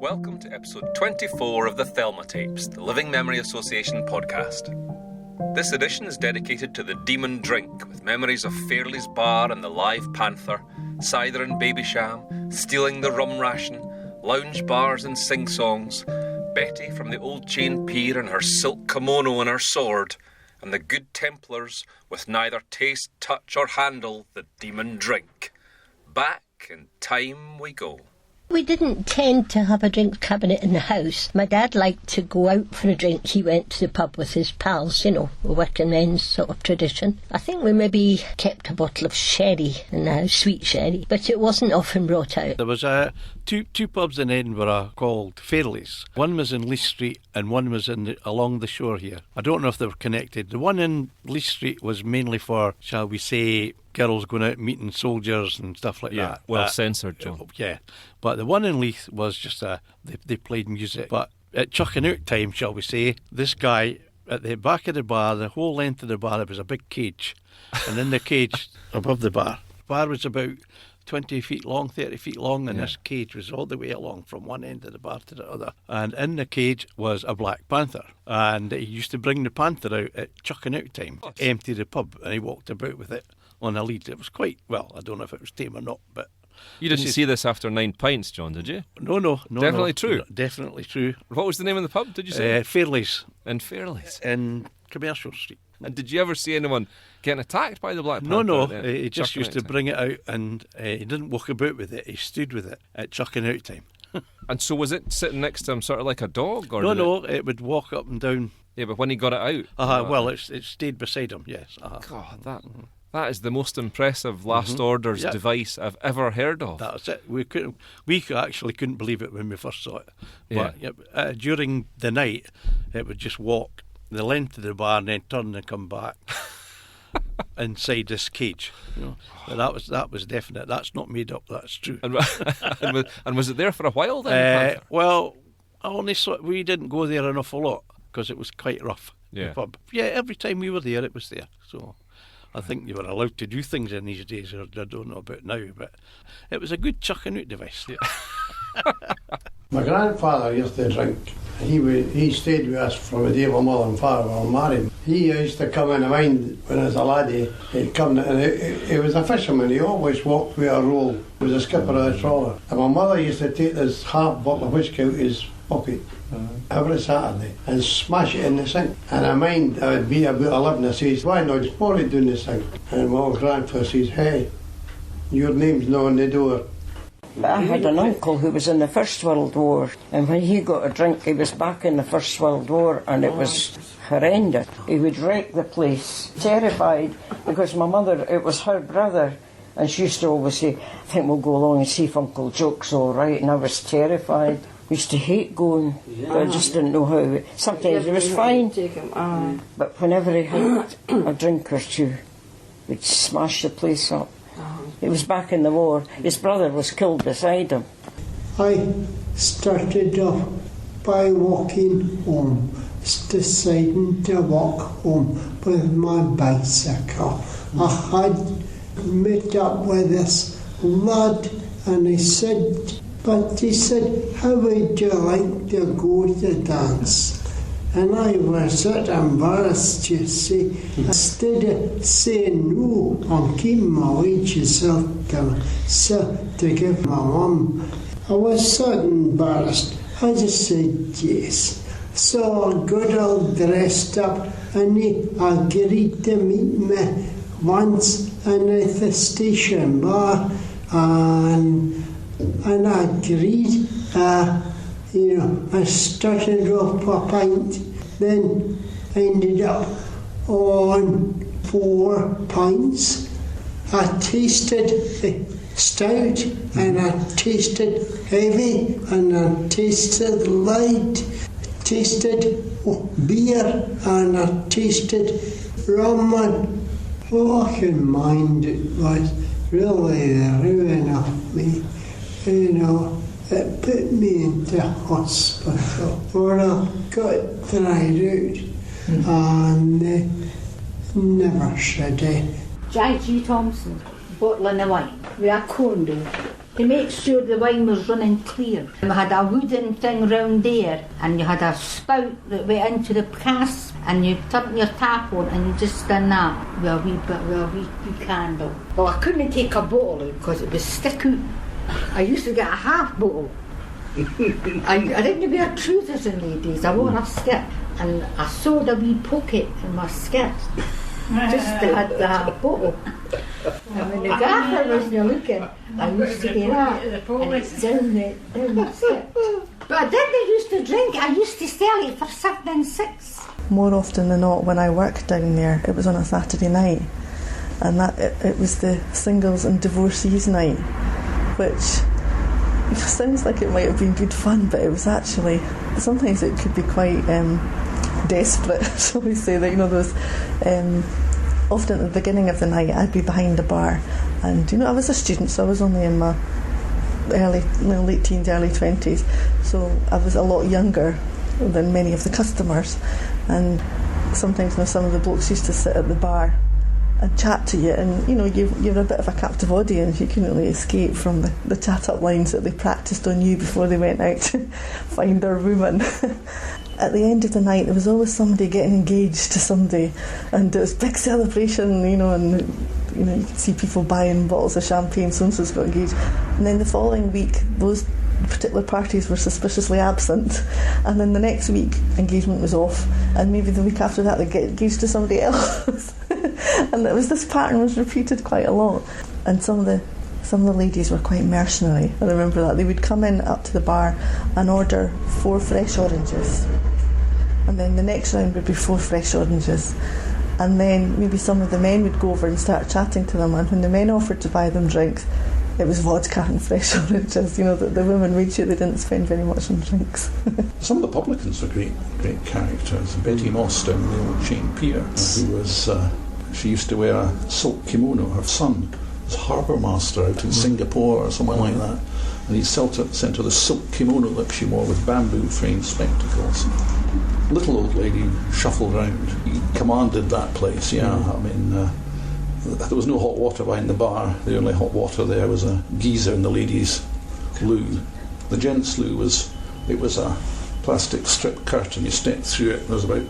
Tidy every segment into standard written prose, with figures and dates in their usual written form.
Welcome to episode 24 of the THELMA Tapes, the Living Memory Association podcast. This edition is dedicated to the Demon Drink, with memories of Fairlies Bar and the live Panther, cider and Babysham, stealing the rum ration, lounge bars and sing-songs, Betty from the Old Chain Pier and her silk kimono and her sword, and the Good Templars with neither taste, touch or handle the Demon Drink. Back in time we go. We didn't tend to have a drink cabinet in the house. My dad liked to go out for a drink. He went to the pub with his pals, a working men's sort of tradition. I think we maybe kept a bottle of sherry in the house, sweet sherry, but it wasn't often brought out. There was two pubs in Edinburgh called Fairlies. One was in Leith Street and one was along the shore here. I don't know if they were connected. The one in Leith Street was mainly for, shall we say, girls going out meeting soldiers and stuff like that. Well censored, John. Yeah. But the one in Leith was just they played music. But at chucking out time, shall we say, this guy at the back of the bar, the whole length of the bar, there was a big cage. And in the cage above the bar was about 20 feet long, 30 feet long, and this cage was all the way along from one end of the bar to the other. And in the cage was a black panther. And he used to bring the panther out at chucking out time, empty the pub, and he walked about with it on a lead. It was quite, well, I don't know if it was tame or not, but... You didn't see this after 9 pints, John, did you? No. Definitely true? No, definitely true. What was the name of the pub, did you say? Fairlies. In Fairlies? In Commercial Street. And did you ever see anyone getting attacked by the black panther? No. He just used to bring it out, and he didn't walk about with it. He stood with it at chucking out time. And so was it sitting next to him sort of like a dog? Or No, it would walk up and down. Yeah, but when he got it out? Well, it stayed beside him, yes. God, that is the most impressive last orders device I've ever heard of. That was it. We actually couldn't believe it when we first saw it. But during the night, it would just walk the length of the bar and then turn and come back inside this cage. But that was definite. That's not made up. That's true. And was it there for a while then? Well, we didn't go there an awful lot because it was quite rough. Yeah. The pub. Yeah, every time we were there, it was there. So I think you were allowed to do things in these days, or I don't know about now, but it was a good chucking out device. Yeah. My grandfather used to drink. He stayed with us from the day my mother and father were married. He used to come in the mine when I was a laddie. He'd come, and he was a fisherman. He always walked with a roll. He was a skipper of the trawler. And my mother used to take this half bottle of whiskey out of his pocket every Saturday and smash it in the sink. And I mind I would be about 11. I says, "Why not? Just pour it down the sink." And my old grandfather says, "Hey, your name's not on the door." I had an uncle who was in the First World War, and when he got a drink, he was back in the First World War, and it was horrendous. He would wreck the place, terrified, because my mother, it was her brother, and she used to always say, "I think we'll go along and see if Uncle Joke's all right," and I was terrified. I used to hate going, but I just didn't know how. Sometimes it was fine, but whenever he had a drink or two, we'd smash the place up. It was back in the war. His brother was killed beside him. I started off by walking home, deciding to walk home with my bicycle. I had met up with this lad, and he said, "How would you like to go to dance?" And I was a bit embarrassed, you see. Instead of saying no, I'm keeping my wages up to give my mum. I was so embarrassed. I just said yes. So I got all dressed up, and he agreed to meet me once at the station bar, and I agreed. I started off a pint, then ended up on 4 pints. I tasted stout, and I tasted heavy, and I tasted light, tasted beer, and I tasted rum, and I can mind it was really the ruin of me, It put me into hospital where I got dried out and never should I. J.G. Thompson, bottle of wine with a corn dog. to make sure the wine was running clear. And we had a wooden thing round there, and you had a spout that went into the cask, and you turned your tap on, and you just done that with a wee candle. Well, I couldn't take a bottle out because it was stick out. I used to get a half bottle. I didn't wear trousers in the days, I wore a skirt, and I sewed a wee pocket in my skirt just to have the half bottle. And when the gaffer was looking, I used to get that and it's down the skirt. But I didn't used to drink, I used to sell it for 7 and 6. More often than not, when I worked down there, it was on a Saturday night, and that it was the singles and divorcees night, which sounds like it might have been good fun, but it was actually, sometimes it could be quite desperate, shall we say, that, there was often at the beginning of the night I'd be behind the bar, and I was a student, so I was only in my late teens, early 20s, so I was a lot younger than many of the customers, and sometimes some of the blokes used to sit at the bar and chat to you, and you're a bit of a captive audience. You couldn't really escape from the chat up lines that they practised on you before they went out to find their woman. At the end of the night there was always somebody getting engaged to somebody, and it was a big celebration, and you could see people buying bottles of champagne, so-and-so's got engaged, and then the following week those particular parties were suspiciously absent, and then the next week engagement was off, and maybe the week after that they get engaged to somebody else. And this pattern was repeated quite a lot, and some of the ladies were quite mercenary. I remember that they would come in up to the bar and order 4 fresh oranges, and then the next round would be 4 fresh oranges, and then maybe some of the men would go over and start chatting to them, and when the men offered to buy them drinks, it was vodka and fresh oranges. The women made sure they didn't spend very much on drinks. Some of the publicans were great characters. Betty Moss down the Old Chain Pier, who was she used to wear a silk kimono. Her son was harbour master out in Singapore or somewhere like that, and he sent her the silk kimono that she wore with bamboo framed spectacles. Little old lady shuffled round. He commanded that place. There was no hot water behind the bar. The only hot water there was a geyser in the ladies' loo. The gents' loo was a plastic strip curtain. You stepped through it. There was about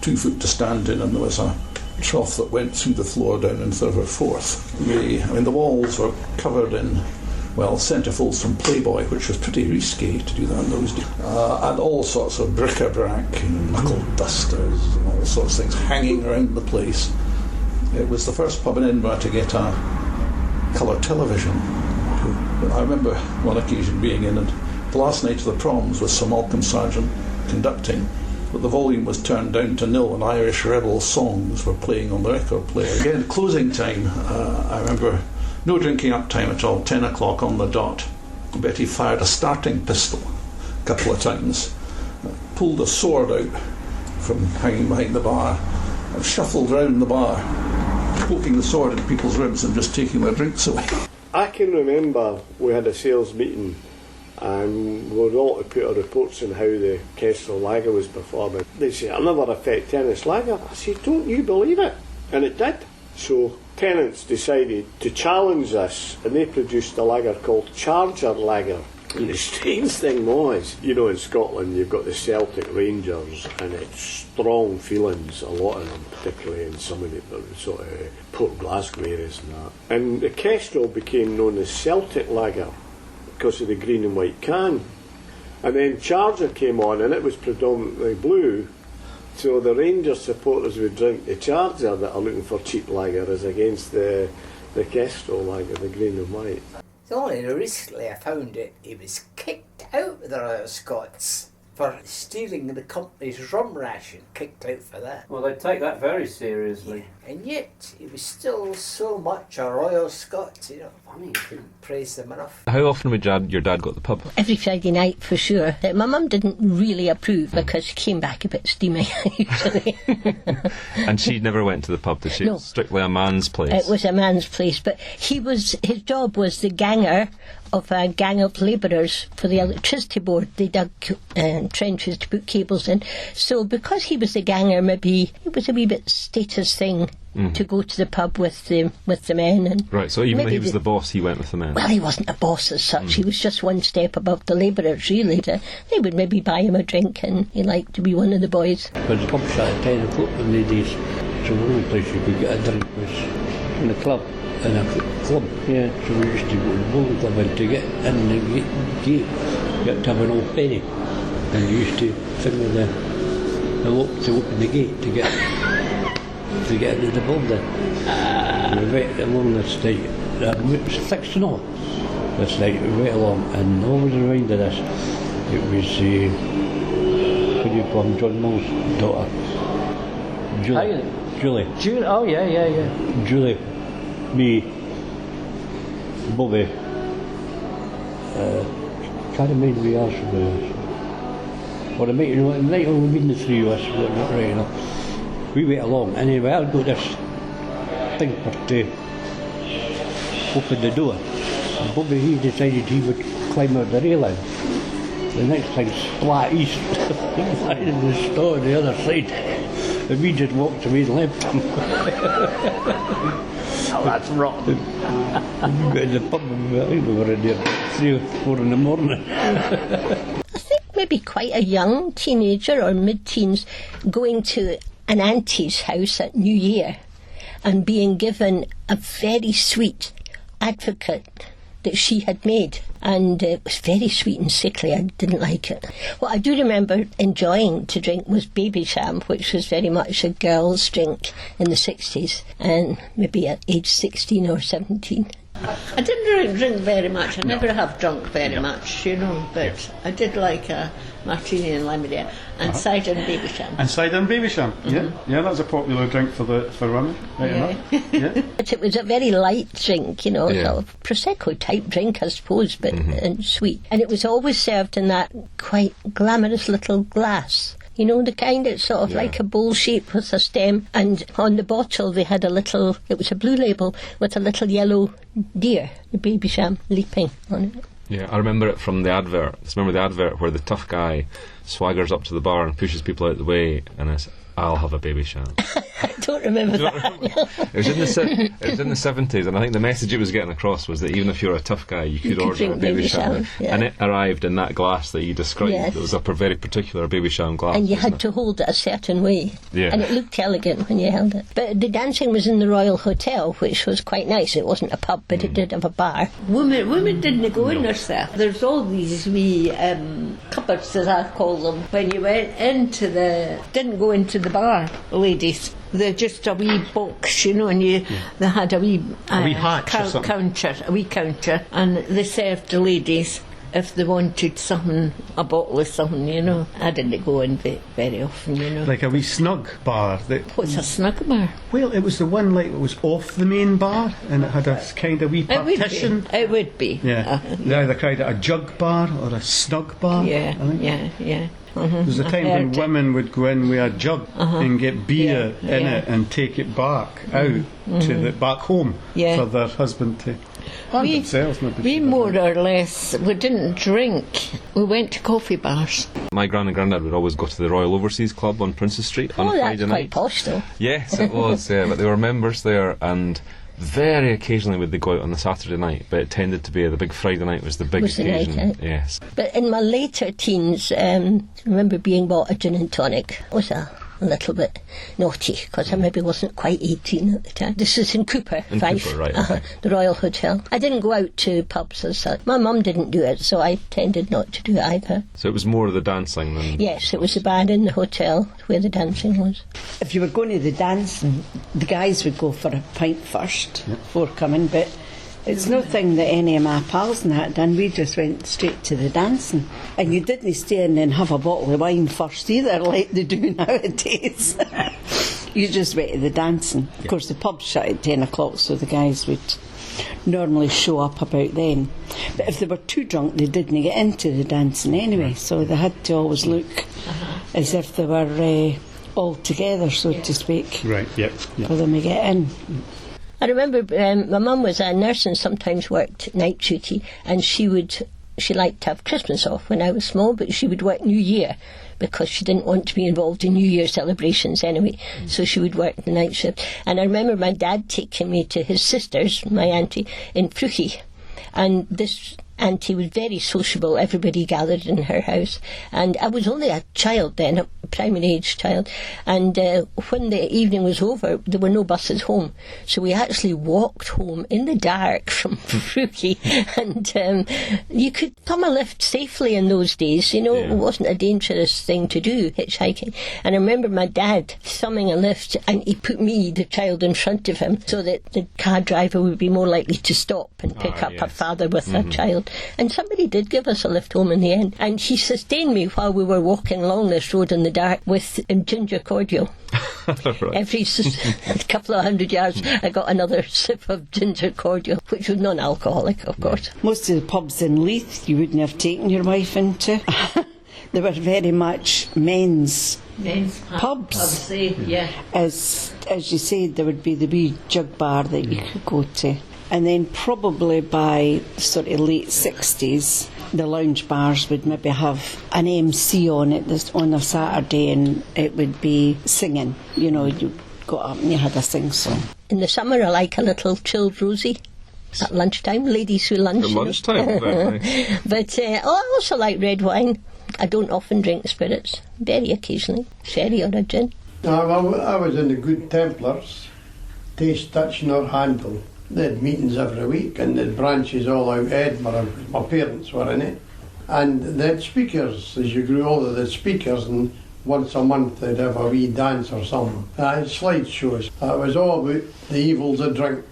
2 foot to stand in, and there was a trough that went through the floor down in 3rd or 4th. The walls were covered in centrefolds from Playboy, which was pretty risque to do that in those days, and all sorts of bric-a-brac, knuckle dusters and all sorts of things hanging around the place. It was the first pub in Edinburgh to get a colour television. I remember one occasion being in, and the last night of the proms was Sir Malcolm Sargent conducting, but the volume was turned down to nil and Irish rebel songs were playing on the record player. Again, closing time, I remember no drinking up time at all, 10 o'clock on the dot. Betty fired a starting pistol a couple of times, pulled a sword out from hanging behind the bar, and shuffled round the bar, poking the sword in people's ribs and just taking their drinks away. I can remember we had a sales meeting, and we were all to put our reports on how the Kestrel Lager was performing. They said, "I'll never affect tennis lager." I said, "Don't you believe it?" And it did. So tenants decided to challenge us, and they produced a lager called Charger Lager. And the strange thing was, in Scotland you've got the Celtic Rangers, and it's strong feelings, a lot of them, particularly in some of the sort of Port Glasgow areas and that. And the Kestrel became known as Celtic Lager because of the green and white can. And then Charger came on, and it was predominantly blue, so the Rangers supporters would drink the Charger that are looking for cheap lager as against the Kestrel Lager, the green and white. It's only recently I found he was kicked out of the Royal Scots for stealing the company's rum ration. Kicked out for that. Well, they take that very seriously. Yeah. And yet, he was still so much a Royal Scot, Funny, you couldn't praise them enough. How often would your dad go to the pub? Every Friday night, for sure. My mum didn't really approve because she came back a bit steamy, usually. And she never went to the pub, did she? No. It was strictly a man's place. It was a man's place, but his job was the ganger of a gang of labourers for the electricity board. They dug trenches to put cables in. So because he was the ganger, maybe it was a wee bit status thing to go to the pub with the men. And right, so even though maybe he was the boss, he went with the men. Well, he wasn't a boss as such. He was just one step above the labourers, really. They would maybe buy him a drink, and he liked to be one of the boys. But the pub shut at 10 o'clock in the days, so the only place you could get a drink was in the club. In a club, yeah. So we used to go to the bowling club, and to get in the gate, you had to have an old penny, and you used to finger the lock to open the gate to get into the building. We went along this night. It was 6 and all. This night we went along, and always reminded us it was what do you call him, John Mill's daughter, Julie. Julie. Oh yeah. Julie. Me, Bobby, can't remember who else was. Or it might only been the 3 of us, but not right enough. We went along, anyway, I'd got this thing to open the door. And Bobby, he decided he would climb out the railing. The next thing, splat east, in the store on the other side. And we just walked away and left him. Oh, that's rotten. We got in the pub, I think we were in there 3 or 4 in the morning. I think maybe quite a young teenager or mid-teens going to an auntie's house at New Year and being given a very sweet advocate that she had made, and it was very sweet and sickly. I didn't like it. What I do remember enjoying to drink was baby sham, which was very much a girl's drink in the 60s, and maybe at age 16 or 17. I didn't drink very much. I never have drunk very much, but I did like a martini and lemonade and cider and baby sham. And cider and baby sham, yeah, that was a popular drink for women, right enough. Yeah. But it was a very light drink, sort of Prosecco type drink, I suppose, but and sweet. And it was always served in that quite glamorous little glass. The kind that's sort of like a bowl shape with a stem, and on the bottle they had it was a blue label with a little yellow deer, the baby sham, leaping on it. Yeah, I remember it from the advert. Remember the advert where the tough guy swaggers up to the bar and pushes people out the way, and it's, I'll have a baby sham. I don't remember that. It was in the 70s, and I think the message it was getting across was that even if you're a tough guy, you could order a baby sham. Yeah. And it arrived in that glass that you described. Yes. It was a very particular baby sham glass. And you had to hold it a certain way. Yeah. And it looked elegant when you held it. But the dancing was in the Royal Hotel, which was quite nice. It wasn't a pub, but it did have a bar. Women didn't go in themselves. There's all these wee cupboards, as I call them, when you went didn't go into the bar, ladies. They're just a wee box, and they had a wee counter, and they served the ladies if they wanted something, a bottle of something, I didn't go in very often, Like a wee snug bar. What's a snug bar? Well, it was the one that was off the main bar, and it had a kind of wee partition. It would be. Yeah. They either called it a jug bar or a snug bar. Yeah. There was a time when women would go in with a jug and get beer in it and take it back out to back home for their husband to. We more or less, we didn't drink. We went to coffee bars. My gran and granddad would always go to the Royal Overseas Club on Princess Street on Friday night. Quite posh though. Yes, it was. But they were members there, and very occasionally would they go out on the Saturday night, but it tended to be the big Friday night was the big occasion. The night, yes. But in my later teens, I remember being bought a gin and tonic. It was a little bit naughty because I maybe wasn't quite 18 at the time. This is in Cooper, Cooper, right, okay. The Royal Hotel. I didn't go out to pubs as such. My mum didn't do it, so I tended not to do it either. So it was more the dancing than... Yes, it was the bar in the hotel where the dancing was. If you were going to the dancing, the guys would go for a pint first before coming, but it's no thing that any of my pals and that done. We just went straight to the dancing. And you didn't stay in and have a bottle of wine first either, like they do nowadays. You just went to the dancing. Of course, the pub shut at 10 o'clock, so the guys would normally show up about then. But if they were too drunk, they didn't get into the dancing anyway, so they had to always look as if they were all together, so to speak. Right, yep. For them to get in. I remember my mum was a nurse and sometimes worked night duty, and she liked to have Christmas off when I was small, but she would work New Year because she didn't want to be involved in New Year celebrations anyway, so she would work the night shift. And I remember my dad taking me to his sister's, my auntie, in Fruchy, and this auntie was very sociable. Everybody gathered in her house, and I was only a child then, a primary age child, and when the evening was over there were no buses home, so we actually walked home in the dark from Fruchy, and you could thumb a lift safely in those days, you know. It wasn't a dangerous thing to do, hitchhiking. And I remember my dad thumbing a lift, and he put me, the child, in front of him so that the car driver would be more likely to stop and pick up a father with a child. And somebody did give us a lift home in the end, and he sustained me while we were walking along this road in the dark with ginger cordial. Every couple of 100 yards I got another sip of ginger cordial, which was non-alcoholic, of course. Most of the pubs in Leith you wouldn't have taken your wife into. They were very much men's pubs. As you said, there would be the wee jug bar that you could go to. And then probably by sort of late 60s, the lounge bars would maybe have an MC on it on a Saturday, and it would be singing. You know, you got up and you had a sing-song. In the summer I like a little chilled rosy at lunchtime, ladies who lunch. At lunchtime, very nice. But I also like red wine. I don't often drink spirits, very occasionally, sherry or a gin. I was in the Good Templars, taste, touch nor handle. They had meetings every week, and they had branches all out Edinburgh. My parents were in it. And they had speakers. As you grew older, they had speakers, and once a month they'd have a wee dance or something. I had slide shows. It was all about the evils of drink.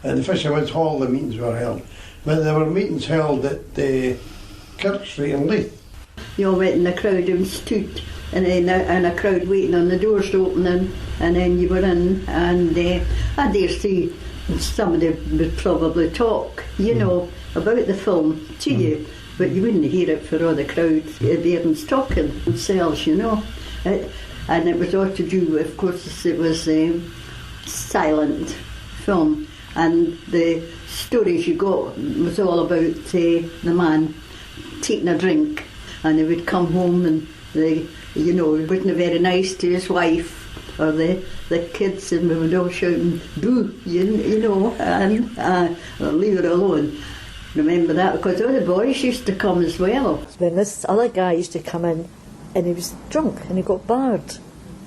At the Fisherman's Hall the meetings were held. But there were meetings held at Kirk Street in Leith. You all went in the crowd and stood, and then a crowd waiting on the doors opening, and then you were in, and I dare say somebody would probably talk, you know, about the film to you, but you wouldn't hear it for all the crowd. Everyone's talking themselves, you know. And it was all to do, of course, it was a silent film, and the stories you got was all about the man taking a drink, and he would come home and he wasn't very nice to his wife or the kids, and we would all shouting boo, you know, and leave her alone. Remember that, because all the boys used to come as well. When this other guy used to come in, and he was drunk and he got barred.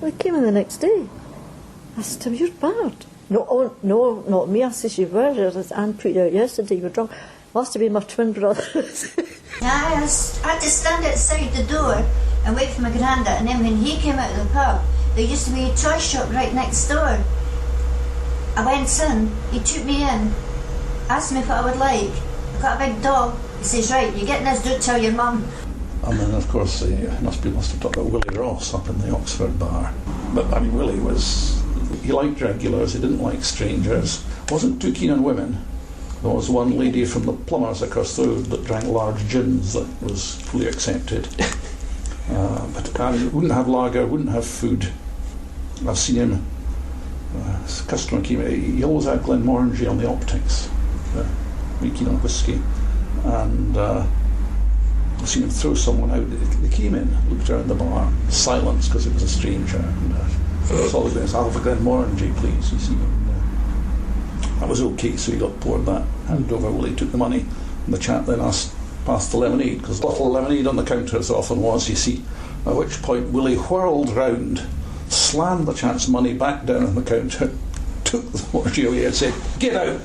Well, he came in the next day. I said to him, "You're barred." No, not me. I said, "You were. As Anne put you out yesterday, you were drunk." Must have been my twin brothers. I had to stand outside the door and wait for my granda, and then when he came out of the pub, there used to be a toy shop right next door. I went in, he took me in, asked me what I would like. I got a big dog. He says, "Right, you get this, don't tell your mum." And then, of course, must have talked about Willie Ross up in the Oxford bar. But, I mean, Willie he liked regulars, he didn't like strangers. Wasn't too keen on women. There was one lady from the plumbers across the road that drank large gins that was fully accepted. But he wouldn't have lager, wouldn't have food. I've seen him, a customer came in, he always had Glenmorangie on the optics, very keen on whiskey, and I've seen him throw someone out. They came in, looked around the bar, silence because it was a stranger, and that's all they went, "I'll have a Glenmorangie, please," you see. That was okay, so he got poured that, handed over. Willie took the money, and the chap then passed the lemonade, because a bottle of lemonade on the counter as often was, you see. At which point Willie whirled round, slammed the chap's money back down on the counter, took the mortgage away and said, "Get out!"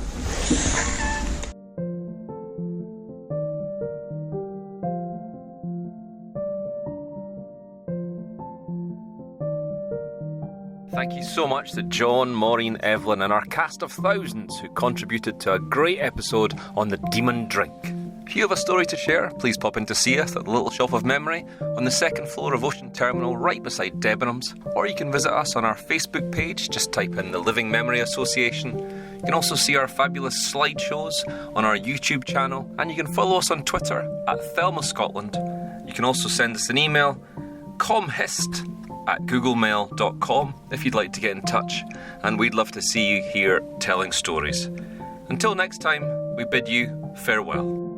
Thank you so much to John, Maureen, Evelyn and our cast of thousands who contributed to a great episode on the Demon Drink. If you have a story to share, please pop in to see us at the Little Shop of Memory on the second floor of Ocean Terminal right beside Debenhams, or you can visit us on our Facebook page, just type in the Living Memory Association. You can also see our fabulous slideshows on our YouTube channel, and you can follow us on Twitter at Thelma Scotland. You can also send us an email, comhist@googlemail.com, if you'd like to get in touch, and we'd love to see you here telling stories. Until next time, we bid you farewell.